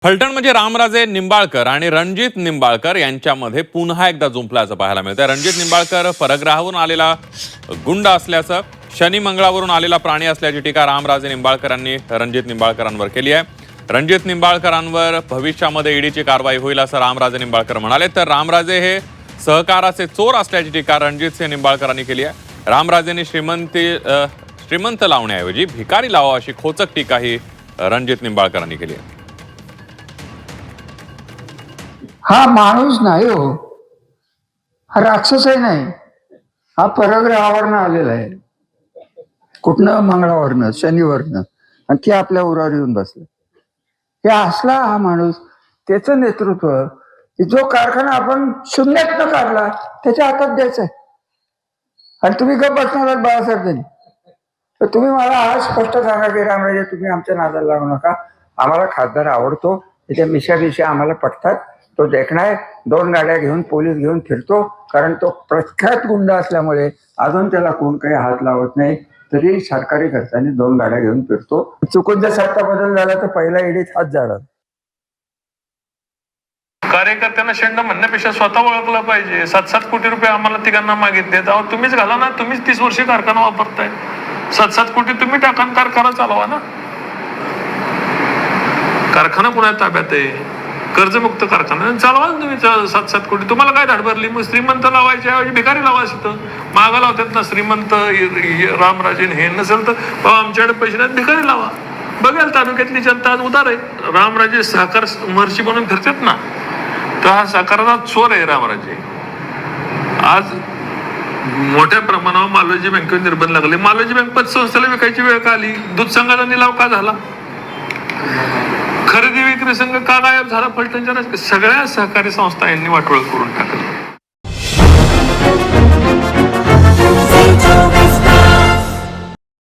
फलटण म्हणजे रामराजे निंबाळकर आणि रणजित निंबाळकर यांच्यामध्ये पुन्हा एकदा जुंपल्याचं पाहायला मिळतंय। रणजित निंबाळकर परग्रहावरून आलेला गुंड असल्याचं, शनी मंगळावरून आलेला प्राणी असल्याची टीका रामराजे निंबाळकरांनी रणजित निंबाळकरांवर केली आहे। रणजित निंबाळकरांवर भविष्यामध्ये ईडीची कारवाई होईल असं रामराजे निंबाळकर म्हणाले। तर रामराजे हे सहकाराचे चोर असल्याची टीका रणजित सिंह निंबाळकरांनी केली आहे। रामराजेंनी श्रीमंत लावण्याऐवजी भिकारी लावा अशी खोचक टीका ही रणजित निंबाळकरांनी केली आहे। हा माणूस नाही हो, हा राक्षसही नाही, हा परग्रहावरनं आलेला आहे, कुठनं मंगळावरनं शनीवरनं, आणि ते आपल्या उरावर येऊन बसले। हे असला हा माणूस, त्याचं नेतृत्व, जो कारखाना आपण शून्यातनं काढला त्याच्या हातात द्यायचा आहे, आणि तुम्ही गप्प बसणार आहात बाळासाहेब त्यांनी। तर तुम्ही मला आज स्पष्ट सांगा की रामराजे तुम्ही आमच्या नादाला लागू नका, आम्हाला खासदार आवडतो, त्याच्या मिशा आम्हाला पटतात, तो देखणा आहे, 2 गाड्या घेऊन पोलीस घेऊन फिरतो, कारण तो प्रख्यात गुंड असल्यामुळे अजून त्याला कोण काही हात लावत नाही, तरी सरकारी खर्चाने 2 गाड्या घेऊन फिरतो। चुकून जर सत्ता बदल झाला तर पहिला ईडीत हात जाणार। कार्यकर्त्यांना शेंड म्हणण्यापेक्षा स्वतः ओळखलं पाहिजे। 7-7 कोटी रुपये आम्हाला तिघांना मागितले, अहो तुम्हीच घाला ना, तुम्हीच 30 वर्षे कारखाना वापरताय, 7-7 कोटी तुम्ही टाका, कारखाना चालवा ना। कारखाना पुण्यात ताब्यात आहे, कर्जमुक्त कारखाना चालवा ना तुम्ही। 7-7 कोटी तुम्हाला काय धाड भरली? मग श्रीमंत लावायच्या ऐवजी भिकारी लावा। तिथं मागा लावतात ना श्रीमंत रामराजे, हे नसेल तर आमच्याकडे पैसे नाही, भिकारी लावा। बघेल तालुक्यातली जनता आज उदार आहे। रामराजे सहकार महर्षी बनून फिरतात ना, तर हा सहकाराचा चोर आहे रामराजे। आज मोठ्या प्रमाणावर मालोजी बँकेवर निर्बंध लागले, मालोजी बँक पतसंस्थेला विकायची वेळ का आली? दूध संघाचा निलाव का झाला? खरेदी विक्री संघ का गायब झाला? फलटणच्या सगळ्या सहकारी संस्था यांनी वाटोळ करून टाकली।